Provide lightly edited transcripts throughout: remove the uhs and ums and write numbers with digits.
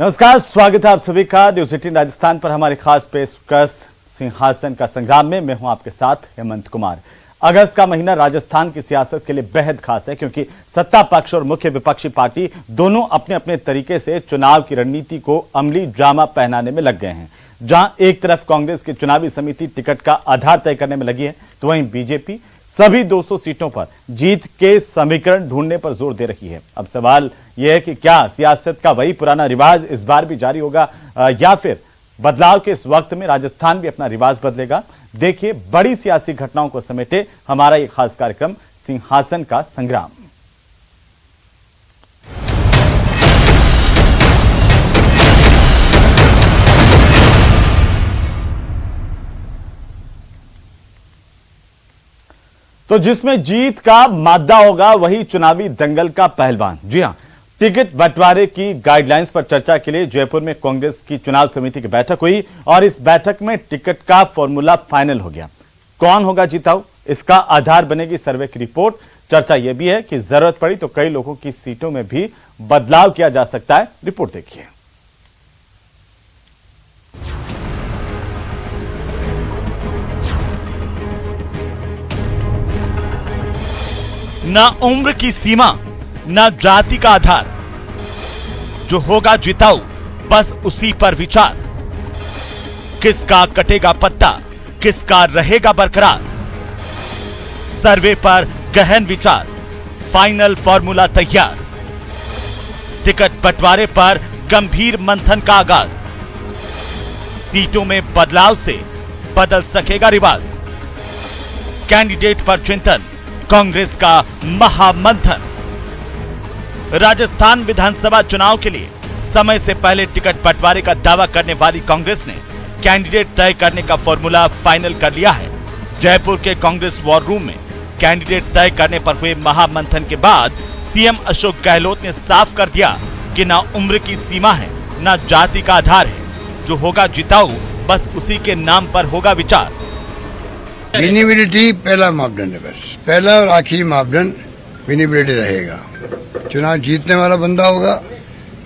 नमस्कार, स्वागत है आप सभी का न्यूज़ 18 राजस्थान पर हमारी खास पेशकश सिंहासन का संग्राम में। मैं हूं आपके साथ हेमंत कुमार। अगस्त का महीना राजस्थान की सियासत के लिए बेहद खास है, क्योंकि सत्ता पक्ष और मुख्य विपक्षी पार्टी दोनों अपने अपने तरीके से चुनाव की रणनीति को अमली ड्रामा पहनाने में लग गए हैं। जहां एक तरफ कांग्रेस की चुनावी समिति टिकट का आधार तय करने में लगी है, तो वहीं बीजेपी सभी 200 सीटों पर जीत के समीकरण ढूंढने पर जोर दे रही है। अब सवाल यह है कि क्या सियासत का वही पुराना रिवाज इस बार भी जारी होगा या फिर बदलाव के इस वक्त में राजस्थान भी अपना रिवाज बदलेगा। देखिए, बड़ी सियासी घटनाओं को समेटे हमारा ये खास कार्यक्रम सिंहासन का संग्राम। तो जिसमें जीत का मादा होगा वही चुनावी दंगल का पहलवान। जी हां, टिकट बंटवारे की गाइडलाइंस पर चर्चा के लिए जयपुर में कांग्रेस की चुनाव समिति की बैठक हुई और इस बैठक में टिकट का फॉर्मूला फाइनल हो गया। कौन होगा जीताऊ, इसका आधार बनेगी सर्वे की रिपोर्ट। चर्चा यह भी है कि जरूरत पड़ी तो कई लोगों की सीटों में भी बदलाव किया जा सकता है। रिपोर्ट देखिए। ना उम्र की सीमा, ना जाति का आधार, जो होगा जिताऊ बस उसी पर विचार। किसका कटेगा पत्ता, किसका रहेगा बरकरार, सर्वे पर गहन विचार, फाइनल फॉर्मूला तैयार। टिकट बंटवारे पर गंभीर मंथन का आगाज, सीटों में बदलाव से बदल सकेगा रिवाज। कैंडिडेट पर चिंतन, कांग्रेस का महामंथन। राजस्थान विधानसभा चुनाव के लिए समय से पहले टिकट बंटवारे का दावा करने वाली कांग्रेस ने कैंडिडेट तय करने का फॉर्मूला फाइनल कर लिया है। जयपुर के कांग्रेस वॉर रूम में कैंडिडेट तय करने पर हुए महामंथन के बाद सीएम अशोक गहलोत ने साफ कर दिया कि ना उम्र की सीमा है, ना जाति का आधार है, जो होगा जिताऊ बस उसी के नाम पर होगा विचार। विनिबिलिटी पहला मापदंड है, बस पहला और आखिरी मापदंड विनिबिलिटी रहेगा। चुनाव जीतने वाला बंदा होगा।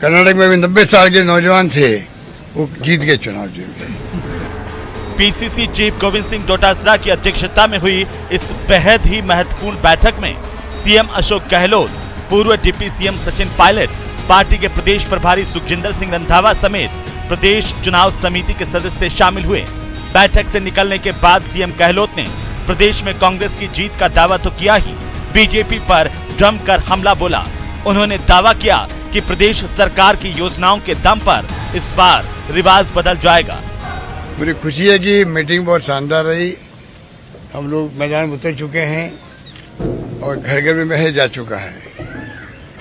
कर्नाटक में भी 90 साल के नौजवान थे, वो जीत गए, चुनाव जीत गए। पीसीसी चीफ गोविंद सिंह डोटासरा की अध्यक्षता में हुई इस बेहद ही महत्वपूर्ण बैठक में सीएम अशोक गहलोत, पूर्व deputy CM Sachin Pilot, party के प्रदेश प्रभारी सुखजिंदर सिंह रंधावा समेत प्रदेश चुनाव समिति के सदस्य शामिल हुए। बैठक से निकलने के बाद सीएम गहलोत ने प्रदेश में कांग्रेस की जीत का दावा तो किया ही, बीजेपी पर जमकर हमला बोला। उन्होंने दावा किया कि प्रदेश सरकार की योजनाओं के दम पर इस बार रिवाज बदल जाएगा। मुझे खुशी है कि मीटिंग बहुत शानदार रही। हम लोग मैदान में उतर चुके हैं और घर घर में मैसेज जा चुका है।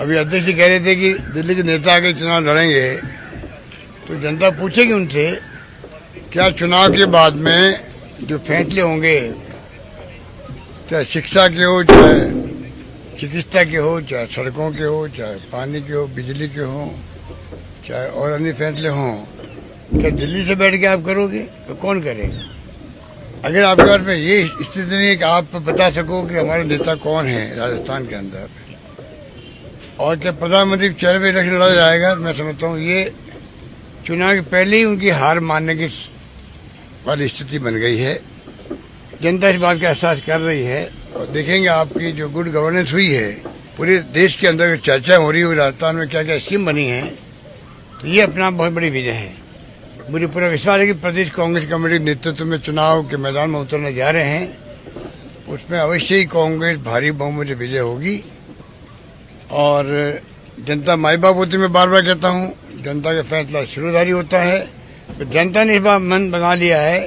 अभी अध्यक्ष जी कह रहे थे कि दिल्ली के नेता आगे चुनाव लड़ेंगे, तो जनता पूछेगी उनसे क्या चुनाव के बाद में जो फैसले होंगे, चाहे शिक्षा के हो, चाहे चिकित्सा के हो, चाहे सड़कों के हो, चाहे पानी के हो, बिजली के हो, चाहे और अन्य फैसले हों, क्या दिल्ली से बैठ के आप करोगे? तो कौन करेगा? अगर आपके पास में ये स्थिति नहीं है कि आप बता सको कि हमारे नेता कौन है राजस्थान के अंदर, और क्या प्रधानमंत्री के चेहरे पर इलेक्शन लड़ा जाएगा, मैं समझता हूँ ये चुनाव के पहले ही उनकी हार मानने की वाली स्थिति बन गई है। जनता इस बात का एहसास कर रही है और देखेंगे आपकी जो गुड गवर्नेंस हुई है, पूरे देश के अंदर चर्चा हो रही है राजस्थान में क्या क्या स्कीम बनी है, तो ये अपना बहुत बड़ी विजय है। मुझे पूरा विश्वास है कि प्रदेश कांग्रेस कमेटी नेतृत्व में चुनाव के मैदान में उतरने जा रहे हैं, उसमें अवश्य ही कांग्रेस भारी बहुमत से विजय होगी। और जनता माई बाप होती, मैं बार बार कहता हूँ, जनता का फैसला शुरूधारी होता है। तो जनता ने इस बार मन बना लिया है,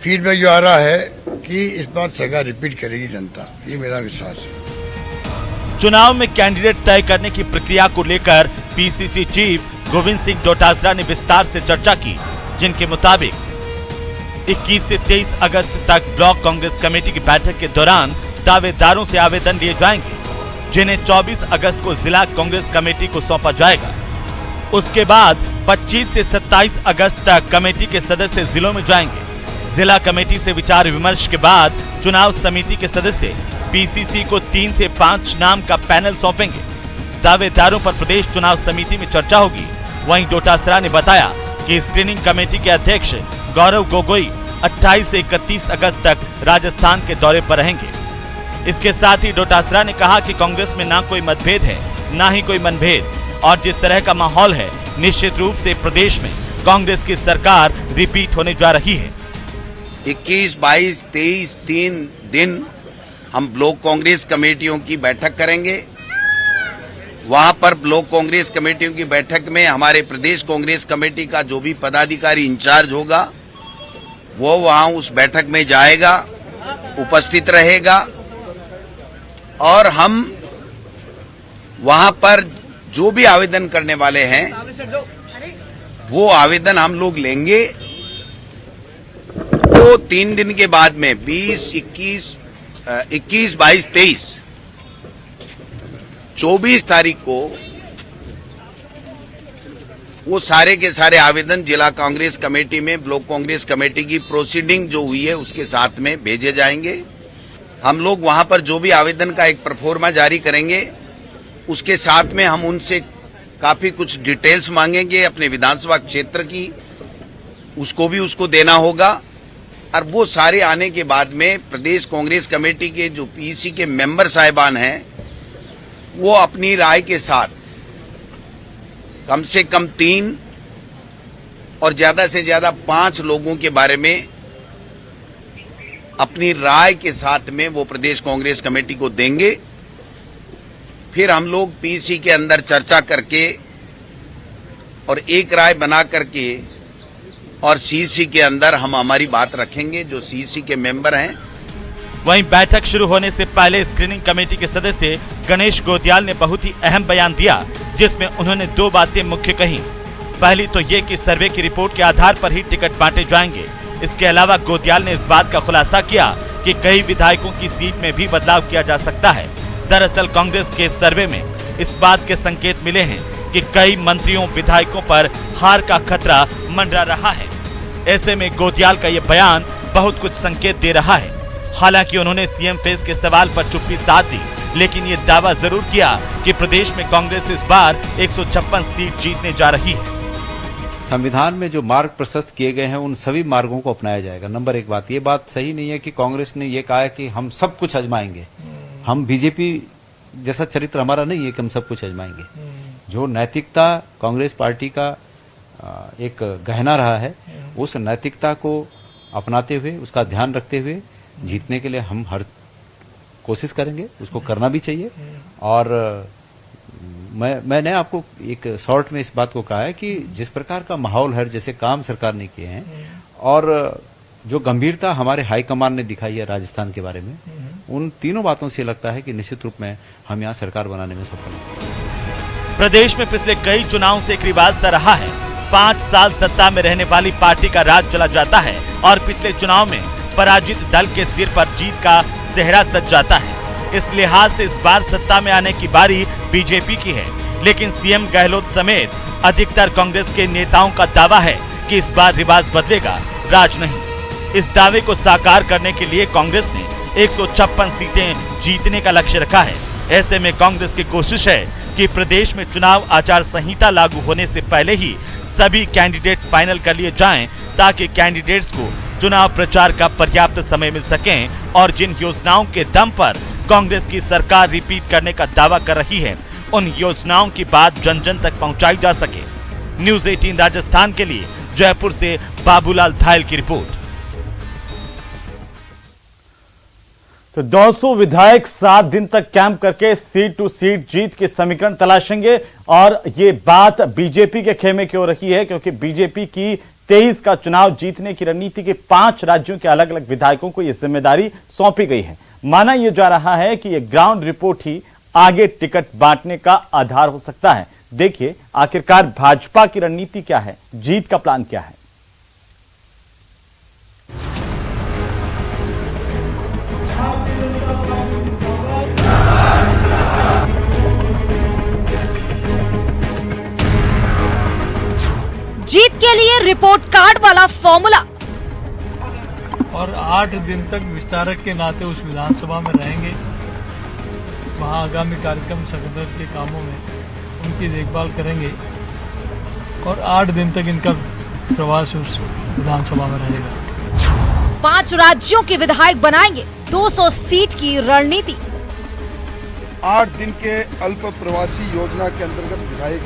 फीडबैक जो आ रहा है कि इस बार सरकार रिपीट करेगी जनता, ये मेरा विश्वास है। चुनाव में कैंडिडेट तय करने की प्रक्रिया को लेकर पीसीसी चीफ गोविंद सिंह डोटासरा ने विस्तार से चर्चा की, जिनके मुताबिक 21 से 23 अगस्त तक ब्लॉक कांग्रेस कमेटी की बैठक के दौरान दावेदारों से आवेदन लिए जाएंगे, जिन्हें 24 अगस्त को जिला कांग्रेस कमेटी को सौंपा जाएगा। उसके बाद 25 से 27 अगस्त तक कमेटी के सदस्य जिलों में जाएंगे। जिला कमेटी से विचार विमर्श के बाद चुनाव समिति के सदस्य पीसीसी को 3 से 5 नाम का पैनल सौंपेंगे। दावेदारों पर प्रदेश चुनाव समिति में चर्चा होगी वहीं डोटासरा ने बताया कि स्क्रीनिंग कमेटी के अध्यक्ष गौरव गोगोई 28 से 31 अगस्त तक राजस्थान के दौरे पर रहेंगे। इसके साथ ही डोटासरा ने कहा कि कांग्रेस में ना कोई मतभेद है, ना ही कोई मनभेद, और जिस तरह का माहौल है निश्चित रूप से प्रदेश में कांग्रेस की सरकार रिपीट होने जा रही है। 21, 22, 23 3 दिन हम ब्लॉक कांग्रेस कमेटियों की बैठक करेंगे। वहां पर ब्लॉक कांग्रेस कमेटियों की बैठक में हमारे प्रदेश कांग्रेस कमेटी का जो भी पदाधिकारी इंचार्ज होगा वो वहां उस बैठक में जाएगा, उपस्थित रहेगा, और हम वहां पर जो भी आवेदन करने वाले हैं वो आवेदन हम लोग लेंगे। वो 3 दिन के बाद में 20, 21, 22, 23, 24 तारीख को वो सारे के सारे आवेदन जिला कांग्रेस कमेटी में ब्लॉक कांग्रेस कमेटी की प्रोसीडिंग जो हुई है उसके साथ में भेजे जाएंगे। हम लोग वहां पर जो भी आवेदन का एक परफॉर्मा जारी करेंगे उसके साथ में हम उनसे काफी कुछ डिटेल्स मांगेंगे अपने विधानसभा क्षेत्र की, उसको देना होगा। और वो सारे आने के बाद में प्रदेश कांग्रेस कमेटी के जो पीसी के मेंबर साहिबान हैं वो अपनी राय के साथ कम से कम 3 और ज्यादा से ज्यादा 5 लोगों के बारे में अपनी राय के साथ में वो प्रदेश कांग्रेस कमेटी को देंगे। फिर हम लोग पीसी के अंदर चर्चा करके और एक राय बना करके और सीसी के अंदर हम हमारी बात रखेंगे जो सीसी के मेंबर हैं। वहीं बैठक शुरू होने से पहले स्क्रीनिंग कमेटी के सदस्य गणेश गोदियाल ने बहुत ही अहम बयान दिया, जिसमें उन्होंने 2 बातें मुख्य कही। पहली तो ये कि सर्वे की रिपोर्ट के आधार पर ही टिकट बांटे जाएंगे। इसके अलावा गोदियाल ने इस बात का खुलासा किया कि कई विधायकों की सीट में भी बदलाव किया जा सकता है। दरअसल कांग्रेस के सर्वे में इस बात के संकेत मिले हैं कि कई मंत्रियों विधायकों पर हार का खतरा मंडरा रहा है। ऐसे में गोदियाल का ये बयान बहुत कुछ संकेत दे रहा है। हालांकि उन्होंने सीएम फेस के सवाल पर चुप्पी साध दी, लेकिन ये दावा जरूर किया कि प्रदेश में कांग्रेस इस बार 156 सीट जीतने जा रही है। संविधान में जो मार्ग प्रशस्त किए गए हैं उन सभी मार्गों को अपनाया जाएगा। नंबर 1 बात, ये बात सही नहीं है कि कांग्रेस ने ये कहा है कि हम सब कुछ आजमाएंगे। हम बीजेपी जैसा चरित्र हमारा नहीं है कि हम सब कुछ आजमाएंगे। जो नैतिकता कांग्रेस पार्टी का एक गहना रहा है, उस नैतिकता को अपनाते हुए, उसका ध्यान रखते हुए जीतने के लिए हम हर कोशिश करेंगे, उसको करना भी चाहिए। और मैंने आपको एक शॉर्ट में इस बात को कहा है कि जिस प्रकार का माहौल है, जैसे काम सरकार ने किए हैं और जो गंभीरता हमारे हाईकमान ने दिखाई है राजस्थान के बारे में, उन तीनों बातों से लगता है कि निश्चित रूप में हम यहाँ सरकार बनाने में सफल होंगे। प्रदेश में पिछले कई चुनाव से एक रिवाज सा रहा है, 5 साल सत्ता में रहने वाली पार्टी का राज चला जाता है और पिछले चुनाव में पराजित दल के सिर पर जीत का सेहरा सज जाता है। इस लिहाज से इस बार सत्ता में आने की बारी बीजेपी की है, लेकिन सीएम गहलोत समेत अधिकतर कांग्रेस के नेताओं का दावा है कि इस बार रिवाज बदलेगा, राज नहीं। इस दावे को साकार करने के लिए कांग्रेस ने 156 सीटें जीतने का लक्ष्य रखा है। ऐसे में कांग्रेस की कोशिश है कि प्रदेश में चुनाव आचार संहिता लागू होने से पहले ही सभी कैंडिडेट फाइनल कर लिए जाएं, ताकि कैंडिडेट्स को चुनाव प्रचार का पर्याप्त समय मिल सके और जिन योजनाओं के दम पर कांग्रेस की सरकार रिपीट करने का दावा कर रही है, उन योजनाओं की बात जन जन तक पहुंचाई जा सके। न्यूज़ 18 राजस्थान के लिए जयपुर से बाबूलाल धायल की रिपोर्ट। तो 200 विधायक 7 दिन तक कैंप करके सीट टू सीट जीत के समीकरण तलाशेंगे और ये बात बीजेपी के खेमे की हो रही है, क्योंकि बीजेपी की 23 का चुनाव जीतने की रणनीति के 5 राज्यों के अलग अलग विधायकों को यह जिम्मेदारी सौंपी गई है। माना यह जा रहा है कि यह ग्राउंड रिपोर्ट ही आगे टिकट बांटने का आधार हो सकता है। देखिए आखिरकार भाजपा की रणनीति क्या है, जीत का प्लान क्या है। जीत के लिए रिपोर्ट कार्ड वाला फॉर्मूला और 8 दिन तक विस्तारक के नाते उस विधानसभा में रहेंगे। वहां आगामी कार्यक्रम संगठन के कामों में उनकी देखभाल करेंगे और 8 दिन तक इनका प्रवास उस विधानसभा में रहेगा। 5 राज्यों के विधायक बनाएंगे 200 सीट की रणनीति। 8 दिन के अल्प प्रवासी योजना के अंतर्गत विधायक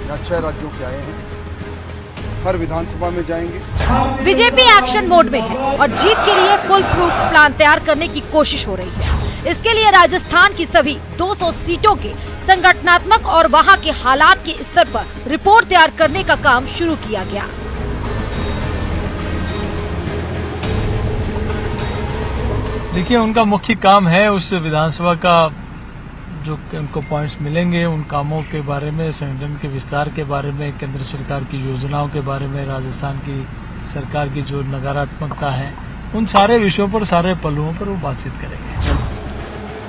यहाँ 6 राज्यों के आए हैं, हर विधानसभा में जाएंगे। बीजेपी एक्शन मोड में है और जीत के लिए फुल प्रूफ प्लान तैयार करने की कोशिश हो रही है। इसके लिए राजस्थान की सभी 200 सीटों के संगठनात्मक और वहां के हालात के स्तर पर रिपोर्ट तैयार करने का काम शुरू किया गया। देखिए, उनका मुख्य काम है उस विधानसभा का जो उनको पॉइंट्स मिलेंगे, उन कामों के बारे में, संगठन के विस्तार के बारे में, केंद्र सरकार की योजनाओं के बारे में, राजस्थान की सरकार की जो नकारात्मकता है, उन सारे विषयों पर, सारे पहलुओं पर वो बातचीत करेंगे।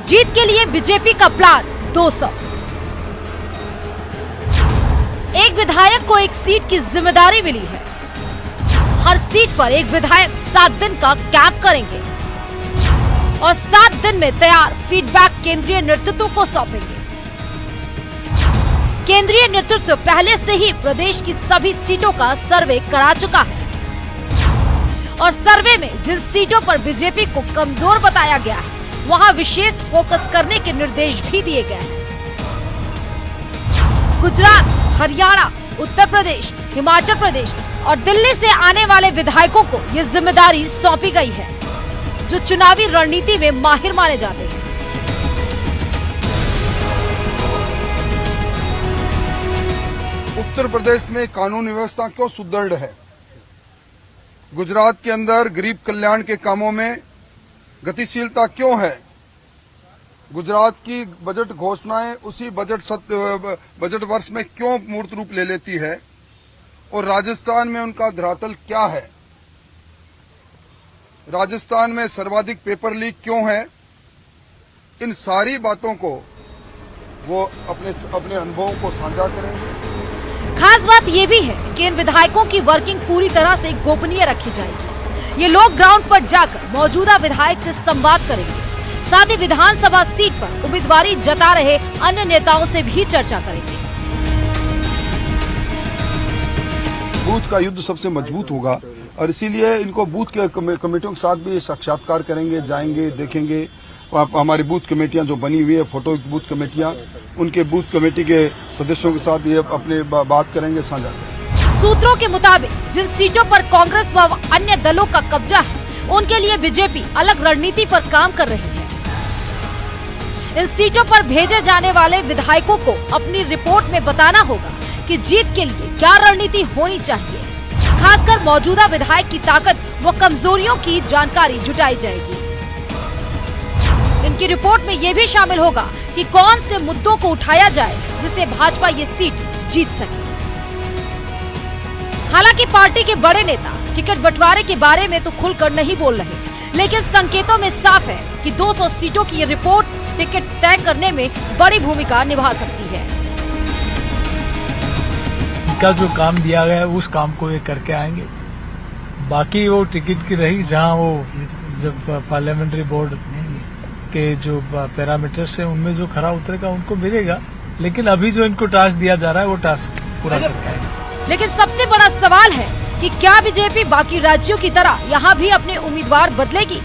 जीत के लिए बीजेपी का प्लान 200। एक विधायक को एक सीट की जिम्मेदारी मिली है। हर सीट पर एक विधायक 7 दिन का कैंप करेंगे और 7 दिन में तैयार फीडबैक केंद्रीय नेतृत्व को सौंपेंगे। केंद्रीय नेतृत्व पहले से ही प्रदेश की सभी सीटों का सर्वे करा चुका है और सर्वे में जिन सीटों पर बीजेपी को कमजोर बताया गया है, वहां विशेष फोकस करने के निर्देश भी दिए गए हैं। गुजरात, हरियाणा, उत्तर प्रदेश, हिमाचल प्रदेश और दिल्ली से आने वाले विधायकों को ये जिम्मेदारी सौंपी गई है, जो चुनावी रणनीति में माहिर माने जाते हैं। उत्तर प्रदेश में कानून व्यवस्था क्यों सुदृढ़ है? गुजरात के अंदर गरीब कल्याण के कामों में गतिशीलता क्यों है? गुजरात की बजट घोषणाएं उसी बजट वर्ष में क्यों मूर्त रूप ले लेती है? और राजस्थान में उनका धरातल क्या है? राजस्थान में सर्वाधिक पेपर लीक क्यों है? इन सारी बातों को वो अपने अनुभवों को साझा करेंगे। खास बात ये भी है कि इन विधायकों की वर्किंग पूरी तरह से गोपनीय रखी जाएगी। ये लोग ग्राउंड पर जाकर मौजूदा विधायक से संवाद करेंगे, साथ ही विधानसभा सीट पर उम्मीदवारी जता रहे अन्य नेताओं से भी चर्चा करेंगे। बूथ का युद्ध सबसे मजबूत होगा और इसीलिए इनको बूथ के कमेटियों के साथ भी साक्षात्कार करेंगे, जाएंगे, देखेंगे। हमारी बूथ कमेटियां जो बनी हुई है, फोटो बूथ कमेटियां, उनके बूथ कमेटी के सदस्यों के साथ ये अपने बात करेंगे, साझा करेंगे। सूत्रों के मुताबिक जिन सीटों पर कांग्रेस व अन्य दलों का कब्जा है, उनके लिए बीजेपी अलग रणनीति पर काम कर रही है। इन सीटों पर भेजे जाने वाले विधायकों को अपनी रिपोर्ट में बताना होगा कि जीत के लिए क्या रणनीति होनी चाहिए। खासकर मौजूदा विधायक की ताकत व कमजोरियों की जानकारी जुटाई जाएगी। इनकी रिपोर्ट में ये भी शामिल होगा कि कौन से मुद्दों को उठाया जाए जिससे भाजपा ये सीट जीत सके। हालांकि पार्टी के बड़े नेता टिकट बंटवारे के बारे में तो खुलकर नहीं बोल रहे, लेकिन संकेतों में साफ है कि 200 सीटों की ये रिपोर्ट टिकट तय करने में बड़ी भूमिका निभा सकती है। इनका जो काम दिया गया है उस काम को ये करके आएंगे। बाकी वो टिकट की रही, जहां वो जब पार्लियामेंट्री बोर्ड के जो पैरामीटर्स हैं उनमें जो खरा उतरेगा उनको मिलेगा, लेकिन अभी जो इनको टास्क दिया जा रहा है वो टास्क पूरा करके आएंगे। लेकिन सबसे बड़ा सवाल है कि क्या बीजेपी बाकी राज्यों की तरह यहाँ भी अपने उम्मीदवार बदलेगी?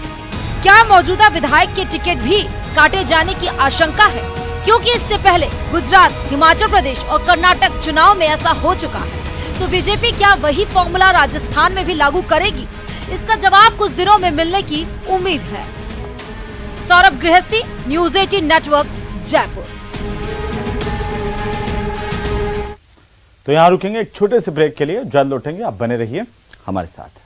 क्या मौजूदा विधायक के टिकट भी काटे जाने की आशंका है? क्योंकि इससे पहले गुजरात, हिमाचल प्रदेश और कर्नाटक चुनाव में ऐसा हो चुका है। तो बीजेपी क्या वही फॉर्मूला राजस्थान में भी लागू करेगी? इसका जवाब कुछ दिनों में मिलने की उम्मीद है। सौरभ गृहस्थी, न्यूज़ 18 नेटवर्क, जयपुर। तो यहाँ रुकेंगे एक छोटे से ब्रेक के लिए, जल्द लौटेंगे। आप बने रहिए हमारे साथ।